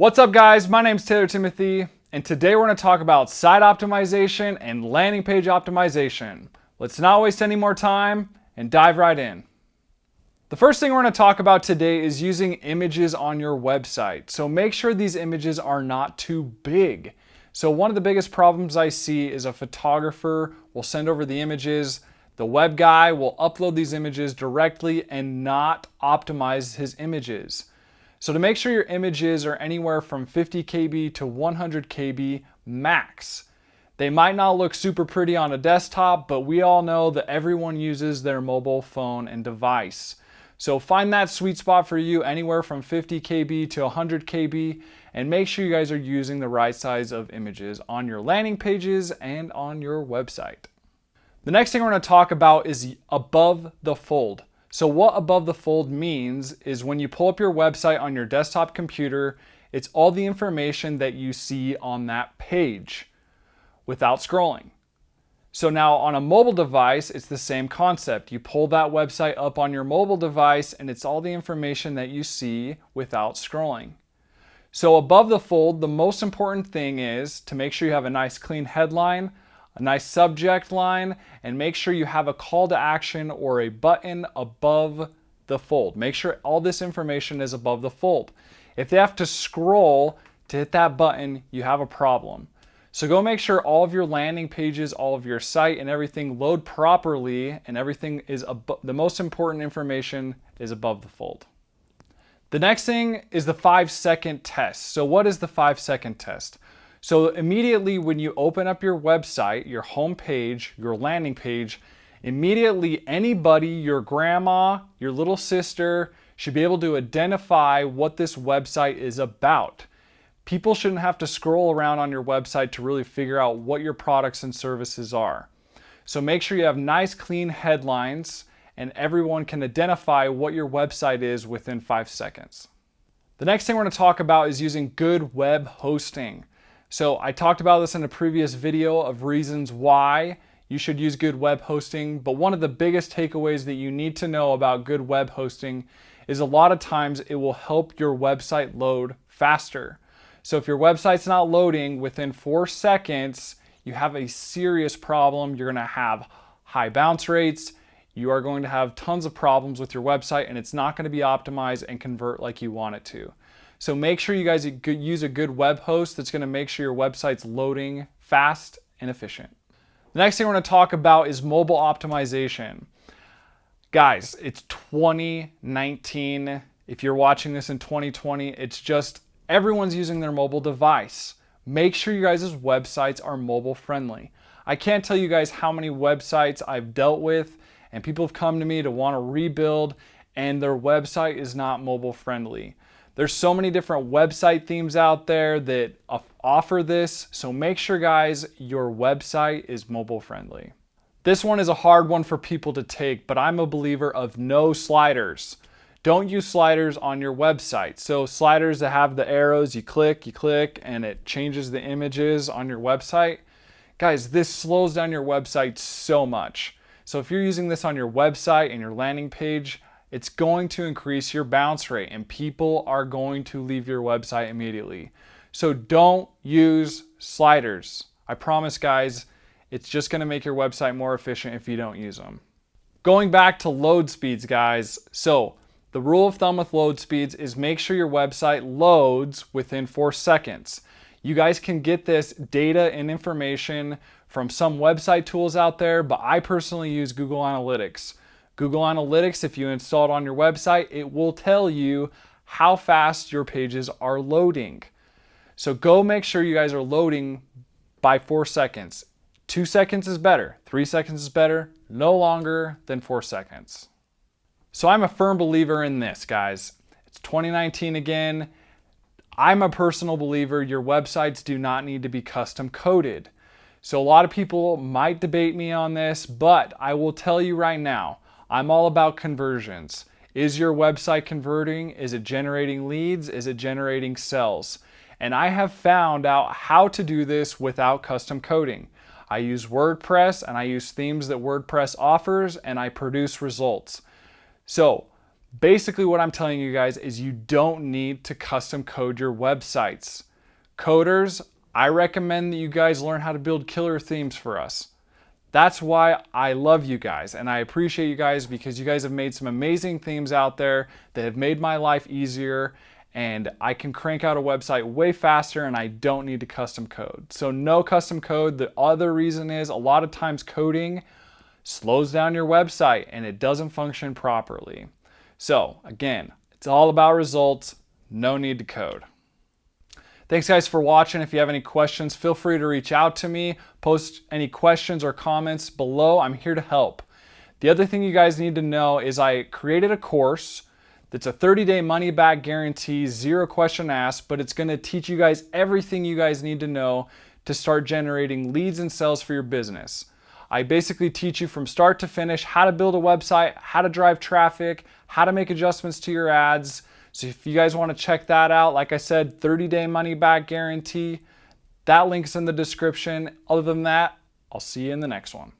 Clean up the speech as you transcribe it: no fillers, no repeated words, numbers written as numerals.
What's up guys, my name's Taylor Timothy, and today we're going to talk about site optimization and landing page optimization. Let's not waste any more time and dive right in. The first thing we're going to talk about today is using images on your website. So make sure these images are not too big. So one of the biggest problems I see is a photographer will send over the images, the web guy will upload these images directly and not optimize his images. So to make sure your images are anywhere from 50 KB to 100 KB max. They might not look super pretty on a desktop, but we all know that everyone uses their mobile phone and device. So find that sweet spot for you anywhere from 50 KB to 100 KB, and make sure you guys are using the right size of images on your landing pages and on your website. The next thing we're going to talk about is above the fold. So what above the fold means is when you pull up your website on your desktop computer, it's all the information that you see on that page without scrolling. So now on a mobile device, it's the same concept. You pull that website up on your mobile device and it's all the information that you see without scrolling. So above the fold, the most important thing is to make sure you have a nice clean headline, a nice subject line, and make sure you have a call to action or a button above the fold. Make sure all this information is above the fold. If they have to scroll to hit that button, you have a problem. So go make sure all of your landing pages, all of your site and everything load properly, and everything is the most important information is above the fold. The next thing is the 5-second test. So what is the 5-second test? So immediately when you open up your website, your home page, your landing page, immediately anybody, your grandma, your little sister, should be able to identify what this website is about. People shouldn't have to scroll around on your website to really figure out what your products and services are. So make sure you have nice clean headlines and everyone can identify what your website is within 5 seconds. The next thing we're going to talk about is using good web hosting. So I talked about this in a previous video of reasons why you should use good web hosting, but one of the biggest takeaways that you need to know about good web hosting is a lot of times it will help your website load faster. So if your website's not loading within 4 seconds, you have a serious problem. You're going to have high bounce rates. You are going to have tons of problems with your website and it's not going to be optimized and convert like you want it to. So make sure you guys use a good web host that's going to make sure your website's loading fast and efficient. The next thing we're going to talk about is mobile optimization. Guys, it's 2019. If you're watching this in 2020, it's just everyone's using their mobile device. Make sure you guys' websites are mobile friendly. I can't tell you guys how many websites I've dealt with and people have come to me to want to rebuild and their website is not mobile friendly. There's so many different website themes out there that offer this, so make sure guys your website is mobile friendly. This one is a hard one for people to take, but I'm a believer of no sliders. Don't use sliders on your website. So sliders that have the arrows, you click, and it changes the images on your website. Guys, this slows down your website so much. So if you're using this on your website and your landing page, it's going to increase your bounce rate and people are going to leave your website immediately. So don't use sliders. I promise guys, it's just going to make your website more efficient if you don't use them. Going back to load speeds guys. So the rule of thumb with load speeds is make sure your website loads within 4 seconds. You guys can get this data and information from some website tools out there, but I personally use Google Analytics. Google Analytics, if you install it on your website, it will tell you how fast your pages are loading. So go make sure you guys are loading by 4 seconds. 2 seconds is better. 3 seconds is better. No longer than 4 seconds. So I'm a firm believer in this, guys. It's 2019 again. I'm a personal believer your websites do not need to be custom coded. So a lot of people might debate me on this, but I will tell you right now, I'm all about conversions. Is your website converting? Is it generating leads? Is it generating sales? And I have found out how to do this without custom coding. I use WordPress and I use themes that WordPress offers and I produce results. So Basically, what I'm telling you guys is you don't need to custom code your websites. Coders, I recommend that you guys learn how to build killer themes for us. That's why I love you guys and I appreciate you guys, because you guys have made some amazing themes out there that have made my life easier, and I can crank out a website way faster and I don't need to custom code. So no custom code. The other reason is a lot of times coding slows down your website and it doesn't function properly. So again, it's all about results, no need to code. Thanks guys for watching. If you have any questions, feel free to reach out to me. Post any questions or comments below. I'm here to help. The other thing you guys need to know is I created a course that's a 30-day money-back guarantee, 0 question asked, but it's gonna teach you guys everything you guys need to know to start generating leads and sales for your business. I basically teach you from start to finish how to build a website, how to drive traffic, how to make adjustments to your ads. So if you guys want to check that out, like I said, 30-day money back guarantee, that link's in the description. Other than that, I'll see you in the next one.